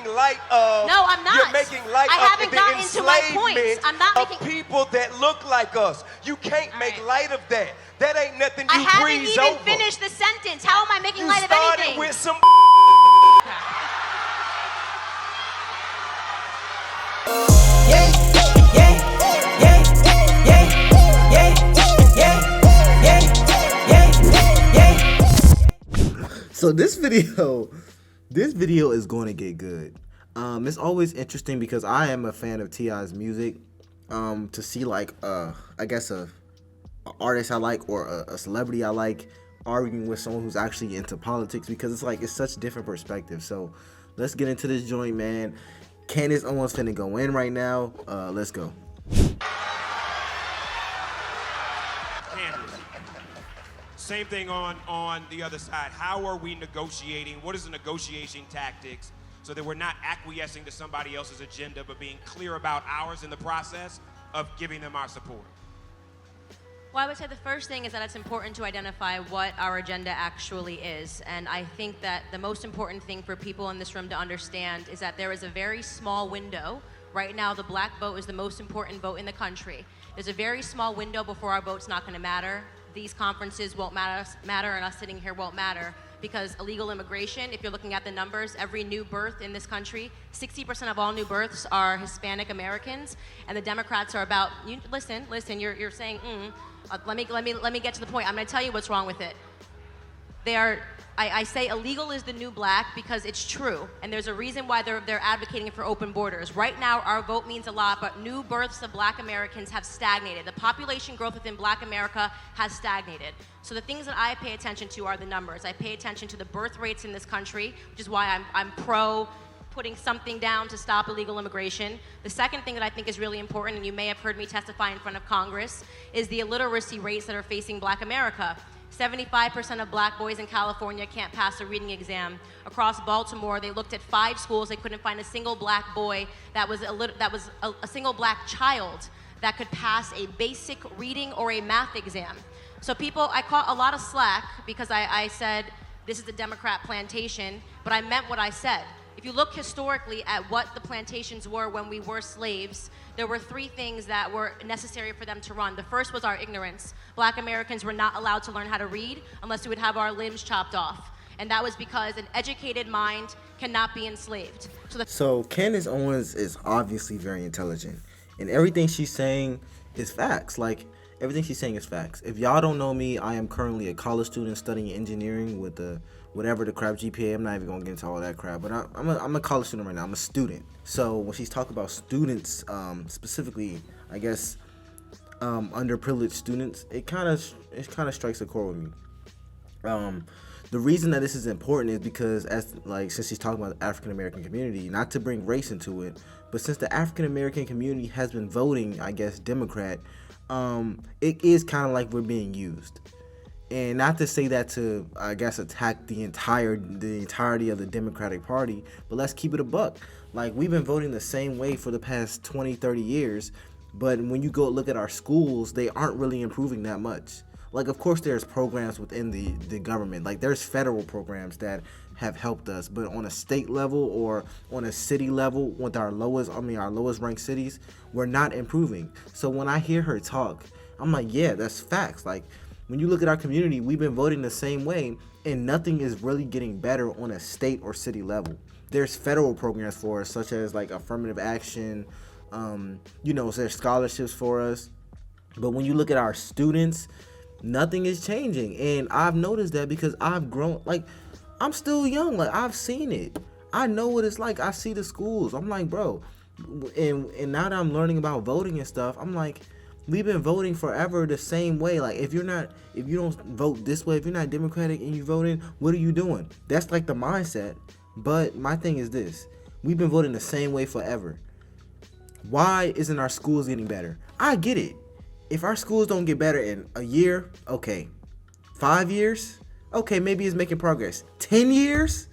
making light of. No, I'm not. You're making light I of haven't the gotten to my enslavement points. I'm not of making people that look like us. You can't make light of that. That ain't nothing I you haven't breeze even over. finished the sentence. How am I making You light of started anything? with some. So this video is going to get good. It's always interesting because I am a fan of T.I.'s music. To see like I guess a artist I like or a celebrity I like arguing with someone who's actually into politics, because it's such different perspective. So let's get into this joint, man. Candace Owens finna go in right now. Let's go. Candace, same thing on the other side. How are we negotiating? What is the negotiation tactics so that we're not acquiescing to somebody else's agenda, but being clear about ours in the process of giving them our support? Well, I would say the first thing is that it's important to identify what our agenda actually is. And I think that the most important thing for people in this room to understand is that there is a very small window. Right now, the black vote is the most important vote in the country. There's a very small window before our vote's not going to matter. These conferences won't matter, and us sitting here won't matter, because illegal immigration, if you're looking at the numbers, every new birth in this country, 60% of all new births are Hispanic Americans, and the Democrats are about, listen, you're saying, let me get to the point. I'm gonna tell you what's wrong with it. I say illegal is the new black because it's true, and there's a reason why they're advocating for open borders. Right now, our vote means a lot, but new births of black Americans have stagnated. The population growth within black America has stagnated. So the things that I pay attention to are the numbers. I pay attention to the birth rates in this country, which is why I'm pro putting something down to stop illegal immigration. The second thing that I think is really important, and you may have heard me testify in front of Congress, is the illiteracy rates that are facing black America. 75% of black boys in California can't pass a reading exam. Across Baltimore, they looked at 5 schools. They couldn't find a single black boy that was a single black child that could pass a basic reading or a math exam. So people, I caught a lot of slack because I said this is the Democrat plantation, but I meant what I said. If you look historically at what the plantations were when we were slaves, there were 3 things that were necessary for them to run. The first was our ignorance. Black Americans were not allowed to learn how to read unless we would have our limbs chopped off. And that was because an educated mind cannot be enslaved. So Candace Owens is obviously very intelligent, and everything she's saying is facts. Like, everything she's saying is facts. If y'all don't know me, I am currently a college student studying engineering with whatever the crap GPA. I'm not even gonna get into all that crap, but I'm a college student right now. I'm a student. So when she's talking about students, specifically, I guess underprivileged students, it kind of strikes a chord with me. The reason that this is important is because since she's talking about the African American community, not to bring race into it, but since the African American community has been voting, I guess, Democrat, it is kind of like we're being used. And not to say that to, I guess, attack the entirety of the Democratic Party, but let's keep it a buck. Like, we've been voting the same way for the past 20, 30 years, but when you go look at our schools, they aren't really improving that much. Like, of course, there's programs within the government. Like, there's federal programs that have helped us, but on a state level or on a city level with our lowest ranked cities, we're not improving. So when I hear her talk, I'm like, yeah, that's facts. Like, when you look at our community, we've been voting the same way, and nothing is really getting better on a state or city level. There's federal programs for us, such as like affirmative action, there's scholarships for us. But when you look at our students, nothing is changing. And I've noticed that because I've grown, like, I'm still young. Like, I've seen it. I know what it's like. I see the schools. I'm like, bro. And now that I'm learning about voting and stuff, I'm like, we've been voting forever the same way. Like, if you don't vote this way, if you're not Democratic and you voting, what are you doing? That's like the mindset. But my thing is this: we've been voting the same way forever. Why isn't our schools getting better? I get it. If our schools don't get better in a year, okay. 5 years, okay, maybe it's making progress. 10 years,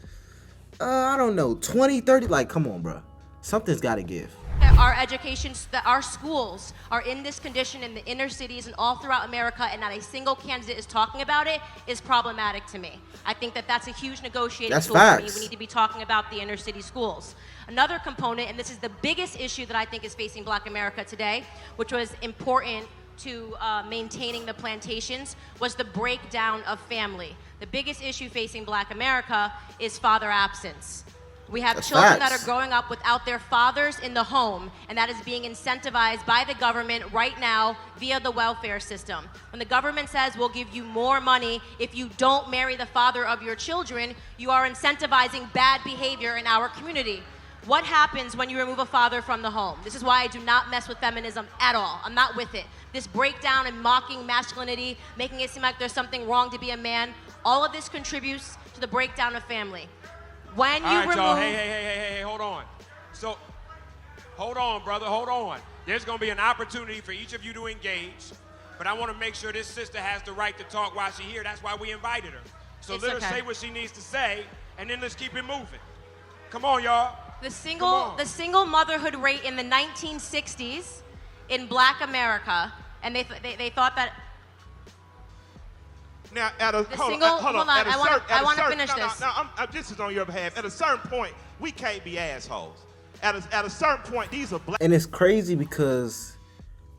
I don't know. 20, 30, like, come on, bro. Something's got to give. There our education, that our schools are in this condition in the inner cities and all throughout America, and not a single candidate is talking about it, is problematic to me. I think that that's a huge negotiating tool for me. We need to be talking about the inner city schools. Another component, and this is the biggest issue that I think is facing Black America today, which was important to maintaining the plantations, was the breakdown of family. The biggest issue facing Black America is father absence. We have children that are growing up without their fathers in the home, and that is being incentivized by the government right now via the welfare system. When the government says we'll give you more money if you don't marry the father of your children, you are incentivizing bad behavior in our community. What happens when you remove a father from the home? This is why I do not mess with feminism at all. I'm not with it. This breakdown and mocking masculinity, making it seem like there's something wrong to be a man, all of this contributes to the breakdown of family. When you remove... y'all, hey, hold on. So, hold on, brother, hold on. There's going to be an opportunity for each of you to engage, but I want to make sure this sister has the right to talk while she's here. That's why we invited her. So let her say what she needs to say, and then let's keep it moving. Come on, y'all. The single motherhood rate in the 1960s in Black America, and they thought that... Now, hold on. I want to finish this. This is on your behalf. At a certain point, we can't be assholes. At a certain point, these are Black. And it's crazy because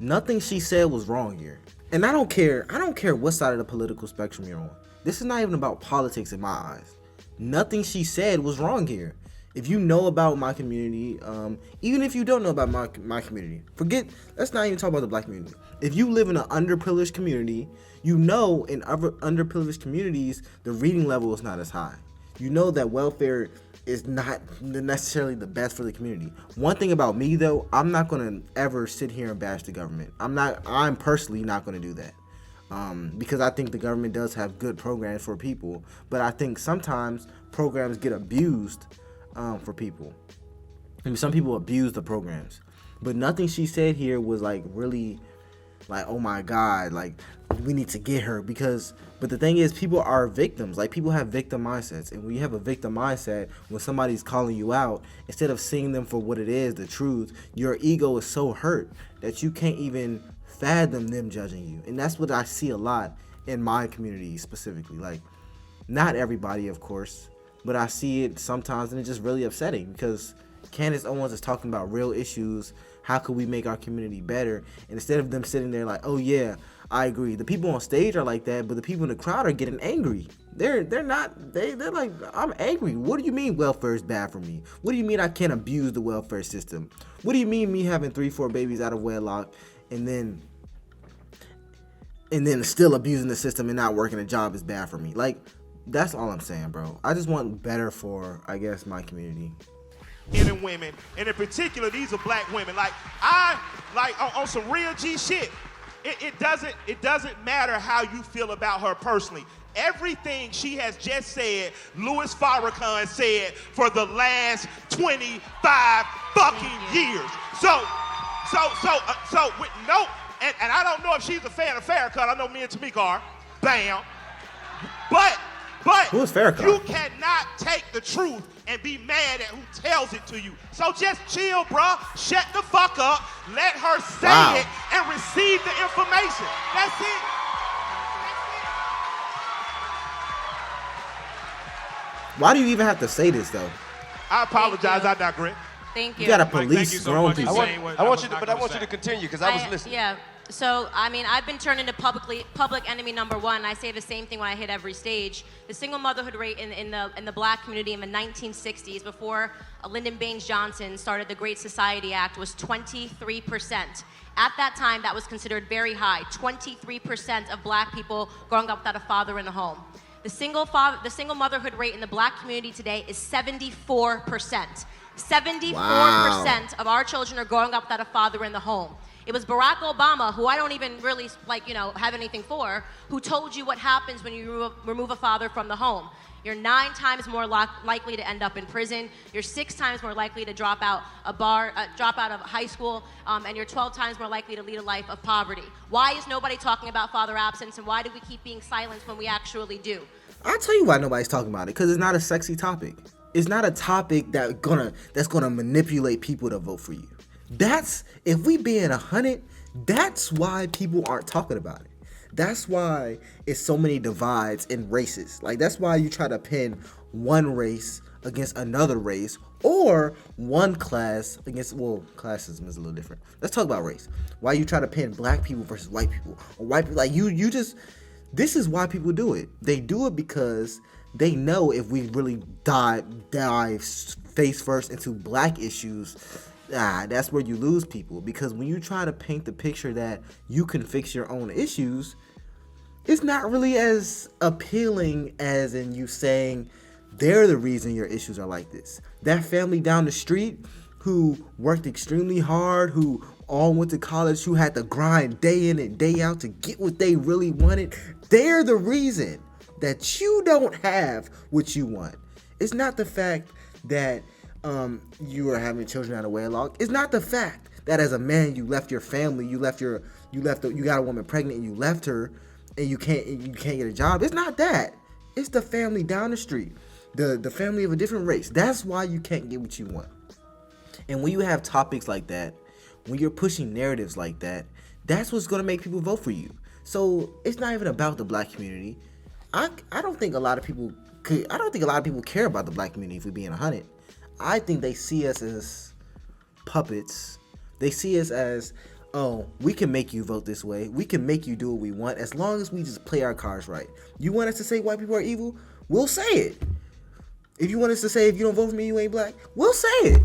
nothing she said was wrong here. And I don't care what side of the political spectrum you're on. This is not even about politics in my eyes. Nothing she said was wrong here. If you know about my community, even if you don't know about my community, let's not even talk about the Black community. If you live in an underprivileged community, you know in other underprivileged communities, the reading level is not as high. You know that welfare is not necessarily the best for the community. One thing about me though, I'm not gonna ever sit here and bash the government. I'm personally not gonna do that. Because I think the government does have good programs for people, but I think sometimes programs get abused for people. I mean, some people abuse the programs, but nothing she said here was like really like, oh my God, like we need to get her but the thing is, people are victims. Like, people have victim mindsets, and when you have a victim mindset, when somebody's calling you out, instead of seeing them for what it is, the truth, your ego is so hurt that you can't even fathom them judging you. And that's what I see a lot in my community specifically. Like, not everybody, of course, but I see it sometimes, and it's just really upsetting because Candace Owens is talking about real issues. How could we make our community better? And instead of them sitting there like, oh yeah, I agree. The people on stage are like that, but the people in the crowd are getting angry. They're like, I'm angry. What do you mean welfare is bad for me? What do you mean I can't abuse the welfare system? What do you mean me having 3-4 babies out of wedlock and then still abusing the system and not working a job is bad for me? Like, that's all I'm saying, bro. I just want better for, I guess, my community. And women, and in particular, these are Black women. Like, on some real G shit. It doesn't matter how you feel about her personally. Everything she has just said, Louis Farrakhan said for the last 25 fucking years. So with no, and I don't know if she's a fan of Farrakhan. I know me and Tamika are. Bam. But who is Farrakhan? You cannot take the truth and be mad at who tells it to you. So just chill, bruh. Shut the fuck up. Let her say it and receive the information. That's it. Why do you even have to say this though? I apologize. I digress. Thank you. You gotta police grown people. I want you to continue because I was listening. Yeah. So, I mean, I've been turned into public enemy number one. I say the same thing when I hit every stage. The single motherhood rate in the Black community in the 1960s, before Lyndon Baines Johnson started the Great Society Act, was 23%. At that time, that was considered very high. 23% of Black people growing up without a father in the home. The single motherhood rate in the Black community today is 74%. 74% of our children are growing up without a father in the home. It was Barack Obama, who I don't even really have anything for, who told you what happens when you remove a father from the home. You're 9 times more likely to end up in prison. You're 6 times more likely to drop out of high school, and you're 12 times more likely to lead a life of poverty. Why is nobody talking about father absence, and why do we keep being silent when we actually do? I'll tell you why nobody's talking about it, because it's not a sexy topic. It's not a topic that's gonna manipulate people to vote for you. That's, if we being 100, that's why people aren't talking about it. That's why it's so many divides in races. Like, that's why you try to pin one race against another race, or one class against, well, classism is a little different. Let's talk about race. Why you try to pin black people versus white people, or white people, like you just, this is why people do it. They do it because they know if we really dive face first into black issues, that's where you lose people. Because when you try to paint the picture that you can fix your own issues, it's not really as appealing as in you saying they're the reason your issues are like this. That family down the street who worked extremely hard, who all went to college, who had to grind day in and day out to get what they really wanted, they're the reason that you don't have what you want. It's not the fact that you are having children out of wedlock. It's not the fact that as a man you left your family, you got a woman pregnant and you left her and you can't get a job. It's not that. It's the family down the street, the family of a different race. That's why you can't get what you want. And when you have topics like that, when you're pushing narratives like that, that's what's going to make people vote for you. So it's not even about the black community. I don't think a lot of people care about the black community, if we're being 100. I think they see us as puppets. They see us as, oh, we can make you vote this way. We can make you do what we want as long as we just play our cards right. You want us to say white people are evil? We'll say it. If you want us to say if you don't vote for me, you ain't black, we'll say it.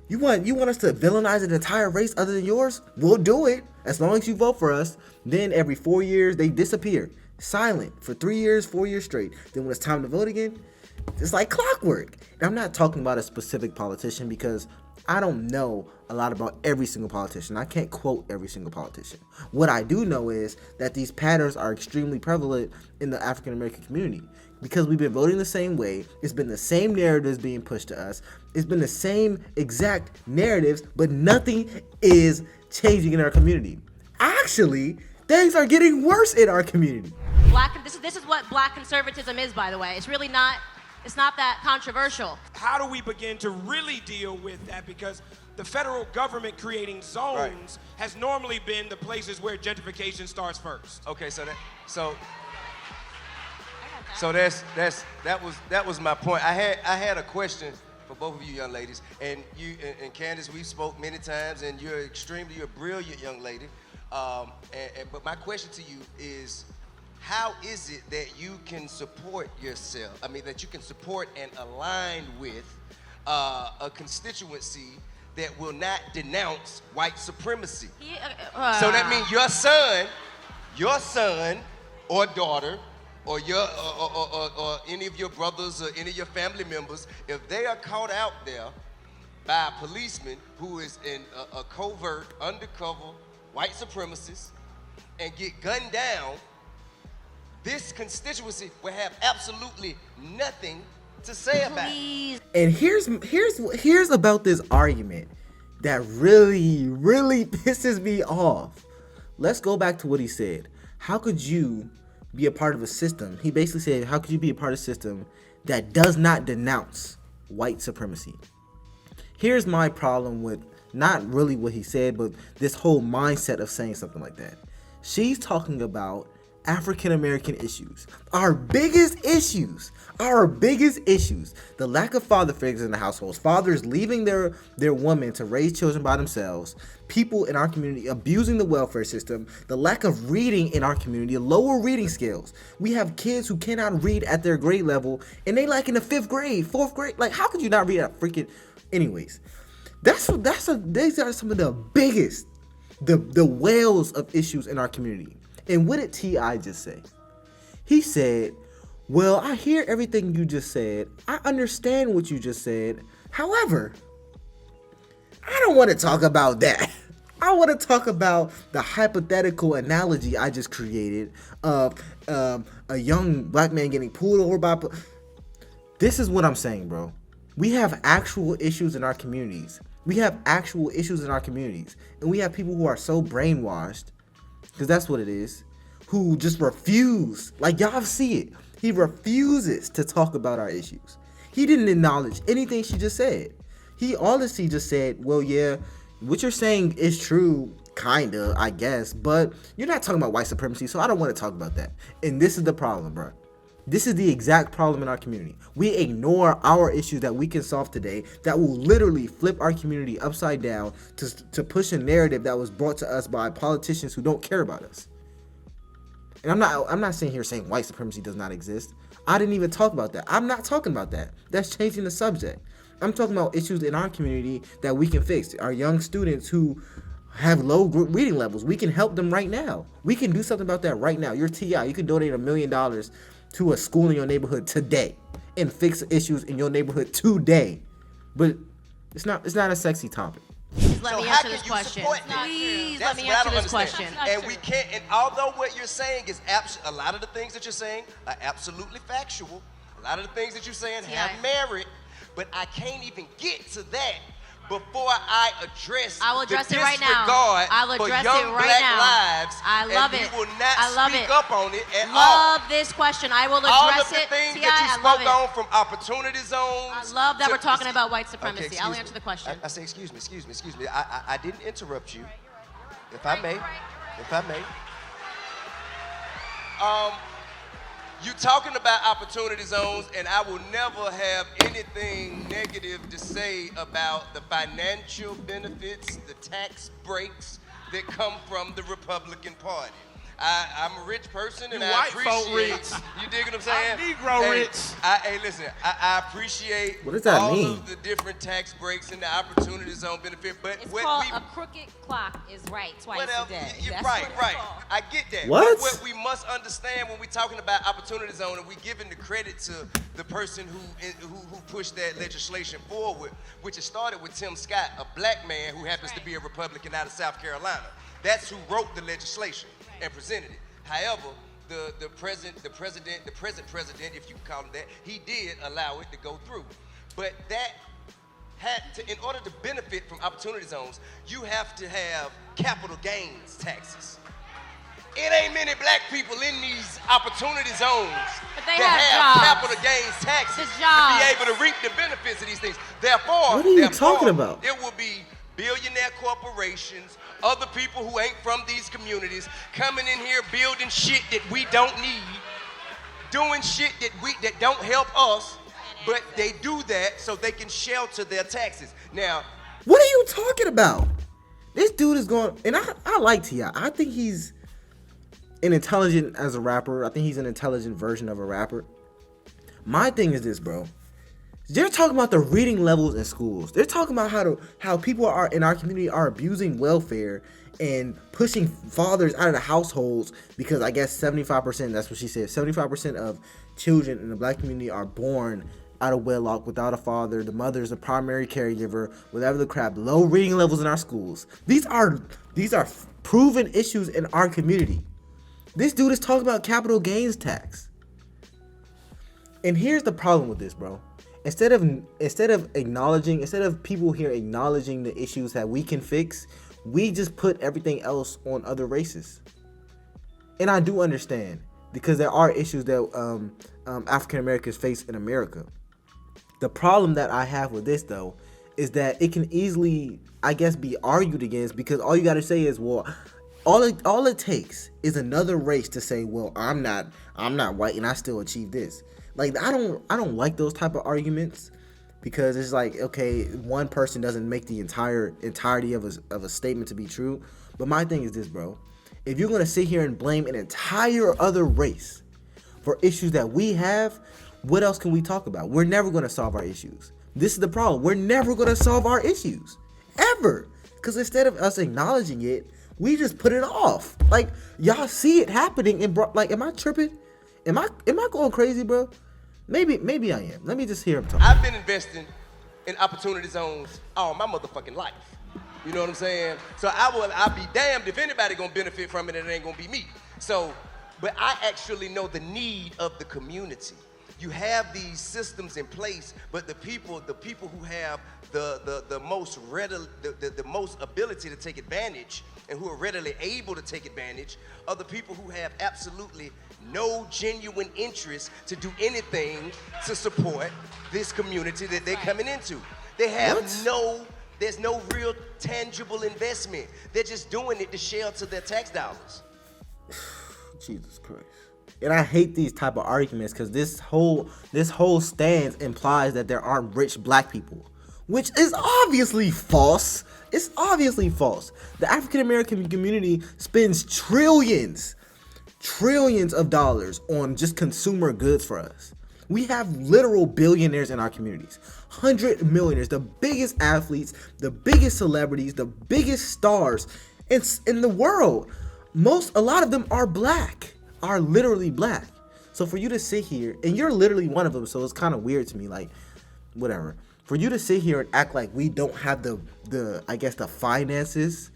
You want us to villainize an entire race other than yours? We'll do it. As long as you vote for us. Then every 4 years, they disappear. Silent for 3 years, 4 years straight. Then when it's time to vote again, it's like clockwork. And I'm not talking about a specific politician because I don't know a lot about every single politician. I can't quote every single politician. What I do know is that these patterns are extremely prevalent in the African American community because we've been voting the same way. It's been the same narratives being pushed to us. It's been the same exact narratives, but nothing is changing in our community. Actually, things are getting worse in our community. This is what black conservatism is, by the way. It's really not, it's not that controversial. How do we begin to really deal with that? Because the federal government creating zones has normally been the places where gentrification starts first. Okay, that was my point. I had a question for both of you young ladies, and you and Candace, we spoke many times, and you're a brilliant young lady. But my question to you is, how is it that you can support yourself? I mean, that you can support and align with a constituency that will not denounce white supremacy? So that means your son or daughter, or or any of your brothers or any of your family members, if they are caught out there by a policeman who is in a covert, undercover white supremacist and get gunned down, this constituency will have absolutely nothing to say about it. And here's about this argument that really pisses me off. Let's go back to what he said. How could you be a part of a system? He basically said, how could you be a part of a system that does not denounce white supremacy? Here's my problem with not really what he said, but this whole mindset of saying something like that. She's talking about African American issues. Our biggest issues. The lack of father figures in the households. Fathers leaving their women to raise children by themselves. People in our community abusing the welfare system. The lack of reading in our community. Lower reading skills. We have kids who cannot read at their grade level, and they like in the 5th grade, 4th grade. Like, how could you not read at freaking... Anyways, these are some of the biggest, the whales of issues in our community. And what did T.I. just say? He said, well, I hear everything you just said. I understand what you just said. However, I don't want to talk about that. I want to talk about the hypothetical analogy I just created of a young black man getting pulled over by... This is what I'm saying, bro. We have actual issues in our communities. And we have people who are so brainwashed, because that's what it is, who just refuse. Like, y'all see it. He refuses to talk about our issues. He didn't acknowledge anything she just said. He honestly just said, well, yeah, What you're saying is true, kinda, I guess, but you're not talking about white supremacy, so I don't want to talk about that. And this is the problem, bro. This is the exact problem in our community. We ignore our issues that we can solve today that will literally flip our community upside down to push a narrative that was brought to us by politicians who don't care about us. And I'm not sitting here saying white supremacy does not exist. I didn't even talk about that. I'm not talking about that. That's changing the subject. I'm talking about issues in our community that we can fix. Our young students who have low reading levels, we can help them right now. We can do something about that right now. You're TI. You can donate $1 million to a school in your neighborhood today and fix issues in your neighborhood today. But it's not a sexy topic. Please let So me how answer can this you question. support that? Please That's let me what I answer don't this understand. question. And we can't. And although what you're saying is a lot of the things that you're saying are absolutely factual. A lot of the things that you're saying have merit, but I can't even get to that before I address. I will address the it right now. disregard I will address for young it right black now. lives. I love and it. You will not I love speak it. up on it at all. Love this question. I will All address of the it. things Ti, that you I love spoke it. on, from opportunity zones. I love that to- we're talking about white supremacy. Okay, I'll excuse answer me. the question. I say, excuse me. I didn't interrupt you. If I may. You talking about opportunity zones, and I will never have anything negative to say about the financial benefits, the tax breaks that come from the Republican Party. I'm a rich person, and You I white folk appreciate. rich. You dig what I'm saying? I'm Negro rich. Hey, listen. I appreciate What does that all mean? of the different tax breaks and the opportunity zone benefit, but It's what called we a crooked clock is right twice whatever. a day. You're That's right. what it's called. I get that. What? But what we must understand when we're talking about opportunity zone, and we giving the credit to the person who pushed that legislation forward, which it started with Tim Scott, a black man who happens to be a Republican out of South Carolina. That's who wrote the legislation and presented it. However, the present president, if you can call him that, he did allow it to go through. But that had to, in order to benefit from opportunity zones, you have to have capital gains taxes. It ain't many black people in these opportunity zones But they that have have jobs. capital gains taxes The to jobs. be able to reap the benefits of these things. Therefore, What are you talking about? It will be billionaire corporations, other people who ain't from these communities coming in here building shit that we don't need, doing shit that don't help us, but they do that so they can shelter their taxes. Now, What are you talking about? This dude is going, and I like T.I. I think he's intelligent as a rapper. I think he's an intelligent version of a rapper. My thing is this, bro. They're talking about the reading levels in schools. They're talking about how people are in our community are abusing welfare and pushing fathers out of the households because I guess 75%, that's what she said, 75% of children in the black community are born out of wedlock without a father. The mother is a primary caregiver, whatever the crap. Low reading levels in our schools. These are proven issues in our community. This dude is talking about capital gains tax. And here's the problem with this, bro. Instead of people here acknowledging the issues that we can fix, we just put everything else on other races. And I do understand, because there are issues that African Americans face in America. The problem that I have with this, though, is that it can easily, I guess, be argued against, because all you got to say is, well, all it takes is another race to say, well, I'm not white and I still achieve this. Like, I don't like those type of arguments, because it's like, okay, one person doesn't make the entirety of a statement to be true. But my thing is this, bro. If you're gonna sit here and blame an entire other race for issues that we have, what else can we talk about? We're never gonna solve our issues. This is the problem. We're never gonna solve our issues, ever. Because instead of us acknowledging it, we just put it off. Like, y'all see it happening, and like, am I tripping? Am I going crazy, bro? Maybe I am. Let me just hear him talk. I've been investing in opportunity zones all my motherfucking life. You know what I'm saying? So I'll be damned if anybody gonna benefit from it and it ain't gonna be me. So, but I actually know the need of the community. You have these systems in place, but the people who have the most the most ability to take advantage and who are readily able to take advantage are the people who have absolutely no genuine interest to do anything to support this community that they're coming into. They have no There's no real tangible investment. They're just doing it to shelter their tax dollars. Jesus Christ. And I hate these type of arguments because this whole stance implies that there aren't rich black people, which is obviously false. It's obviously false. The African American community spends trillions of dollars on just consumer goods for us. We have literal billionaires in our communities, 100 millionaires, the biggest athletes, the biggest celebrities, the biggest stars in the world. A lot of them are black, are literally black. So for you to sit here, and you're literally one of them, so it's kind of weird to me, like, whatever. For you to sit here and act like we don't have the I guess the finances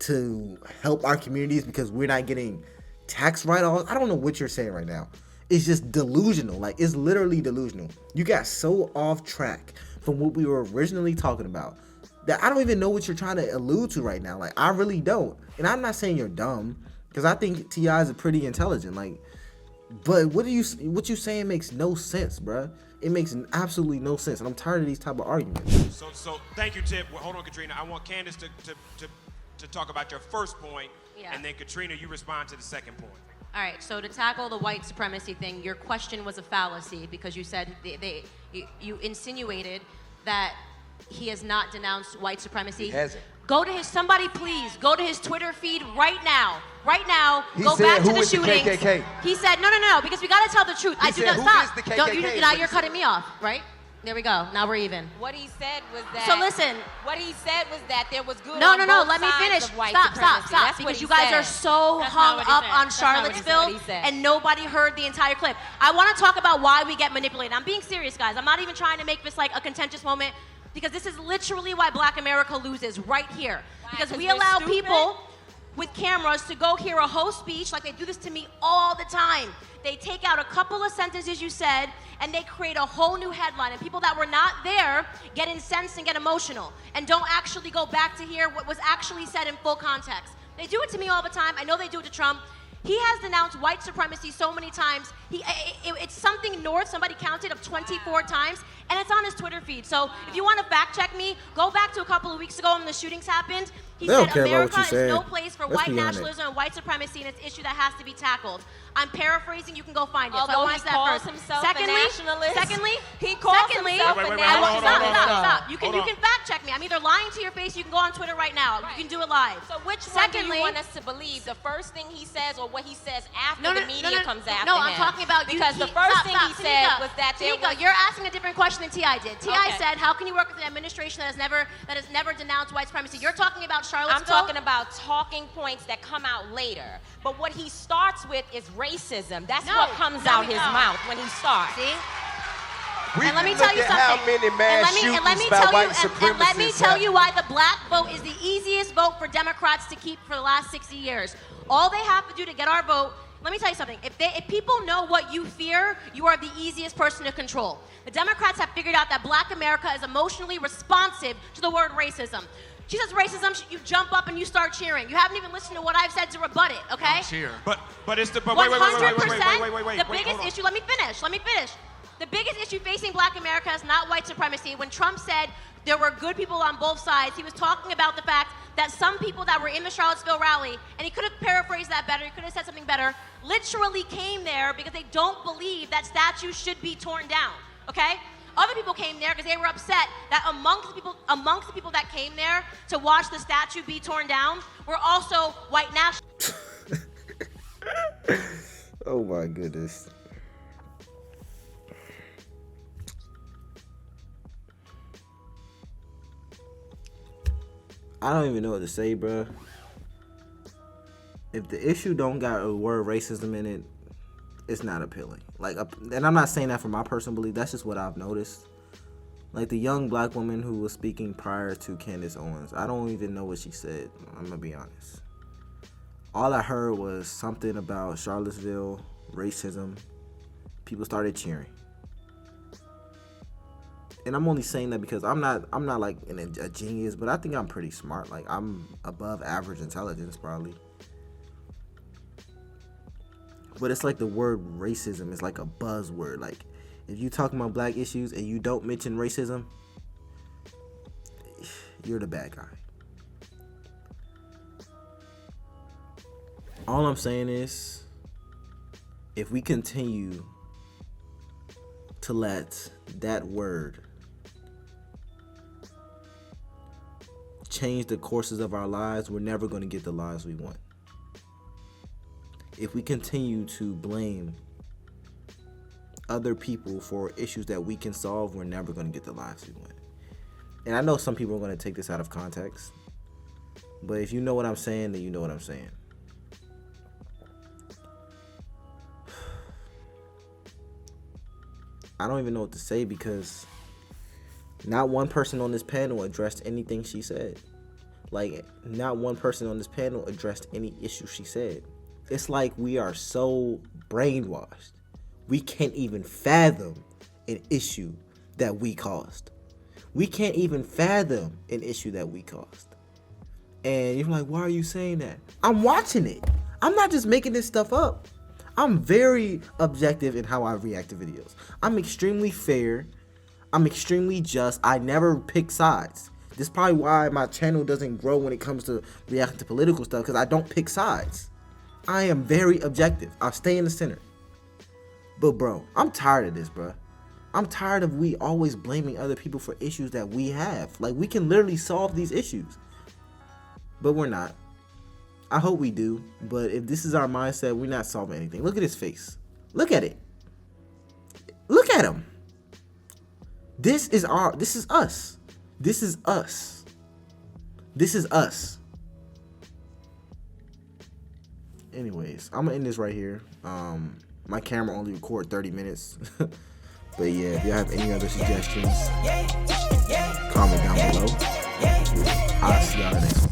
to help our communities because we're not getting tax write-offs, I don't know what you're saying right now. It's just delusional. Like, it's literally delusional. You got so off track from what we were originally talking about that I don't even know what you're trying to allude to right now. Like, I really don't. And I'm not saying you're dumb, because I think T.I. is pretty intelligent. Like, but what you saying makes no sense, bruh. It makes absolutely no sense, and I'm tired of these type of arguments. So thank you, Tip. Well, hold on, Katrina. I want Candace to talk about your first point, and then Katrina, you respond to the second point. All right, so to tackle the white supremacy thing, your question was a fallacy because you said you insinuated that he has not denounced white supremacy. He hasn't. Somebody please, go to his Twitter feed right now. Right now, He go said, back to "Who the is the shootings." KKK? He said, no, because we gotta tell the truth. He I do said, not "Who stop. is the Don't KKK?" now you're cutting me off, right? There we go. Now we're even. What he said was that. So listen. What he said was that there was good. No. on both Let me sides finish. of white Stop. supremacy. That's what Because he you guys said. are so That's hung not what he up said. on That's not what Charlottesville, he said. and nobody heard the entire clip. I want to talk about why we get manipulated. I'm being serious, guys. I'm not even trying to make this like a contentious moment, because this is literally why Black America loses right here. Because we we're allow stupid? people with cameras to go hear a whole speech, like they do this to me all the time. They take out a couple of sentences you said, and they create a whole new headline, and people that were not there get incensed and get emotional and don't actually go back to hear what was actually said in full context. They do it to me all the time. I know they do it to Trump. He has denounced white supremacy so many times. It's something north, somebody counted, of 24 times, and it's on his Twitter feed. So if you want to fact check me, go back to a couple of weeks ago when the shootings happened. He They don't said care about what America you is said. no place for Let's white be honest. nationalism and white supremacy, and it's an issue that has to be tackled. I'm paraphrasing. You can go find it. So I Although want he to say that calls first. himself a nationalist. Secondly, He calls secondly, himself Wait, a wait, wait, hold on, nationalist. hold on. Stop. You Hold on. can fact check me. I'm either lying to your face. You can go on Twitter right now. You can do it live. So which one do Secondly, you want us to believe? The first thing he says, or what he says after No, the media comes after no, him? I'm talking about you. Because the first thing he said was that there Tanika, was. you're asking a different question than T.I. did. T.I. Okay. said, how can you work with an administration that has never denounced white supremacy? You're talking about I'm Charlottesville. talking about talking points that come out later. But what he starts with is racism. That's No, what comes no, out we his don't. mouth when he starts. See? We And let me can tell look you at something. how many mass shootings by white supremacists and let me tell happen. you why the black vote is the easiest vote for Democrats to keep for the last 60 years. All they have to do to get our vote, let me tell you something. If people know what you fear, you are the easiest person to control. The Democrats have figured out that Black America is emotionally responsive to the word racism. She says racism, you jump up and you start cheering. You haven't even listened to what I've said to rebut it, okay? But it's the 100%. wait, The biggest hold on. issue, let me finish. The biggest issue facing Black America is not white supremacy. When Trump said there were good people on both sides, he was talking about the fact that some people that were in the Charlottesville rally, and he could have paraphrased that better, he could have said something better, literally came there because they don't believe that statues should be torn down, okay? Other people came there because they were upset that amongst the people that came there to watch the statue be torn down were also white nationalists. Oh my goodness. I don't even know what to say, bruh. If the issue don't got a word racism in it, it's not appealing. Like, and I'm not saying that from my personal belief. That's just what I've noticed. Like the young black woman who was speaking prior to Candace Owens, I don't even know what she said. I'm gonna be honest. All I heard was something about Charlottesville, racism. People started cheering. And I'm only saying that because I'm not like a genius, but I think I'm pretty smart. Like, I'm above average intelligence probably. But it's like the word racism is like a buzzword. Like, if you talking about black issues and you don't mention racism, You're the bad guy. All I'm saying is, if we continue to let that word change the courses of our lives, we're never going to get the lives we want. If we continue to blame other people for issues that we can solve, we're never going to get the lives we want. And I know some people are going to take this out of context, but if you know what I'm saying, then you know what I'm saying. I don't even know what to say, because not one person on this panel addressed anything she said. Like, not one person on this panel addressed any issue she said. It's like we are so brainwashed, we can't even fathom an issue that we caused. We can't even fathom an issue that we caused. And you're like, why are you saying that? I'm watching it. I'm not just making this stuff up. I'm very objective in how I react to videos. I'm extremely fair. I'm extremely just. I never pick sides. This is probably why my channel doesn't grow when it comes to reacting to political stuff, because I don't pick sides. I am very objective. I'll stay in the center. But bro, I'm tired of this, bro. I'm tired of we always blaming other people for issues that we have. Like, we can literally solve these issues, but we're not. I hope we do, but if this is our mindset, we're not solving anything. Look at his face. Look at it. Look at him. This is us. This is us. This is us. Anyways, I'm gonna end this right here. My camera only record 30 minutes. But yeah, if you have any other suggestions, comment down below. I'll see y'all next one.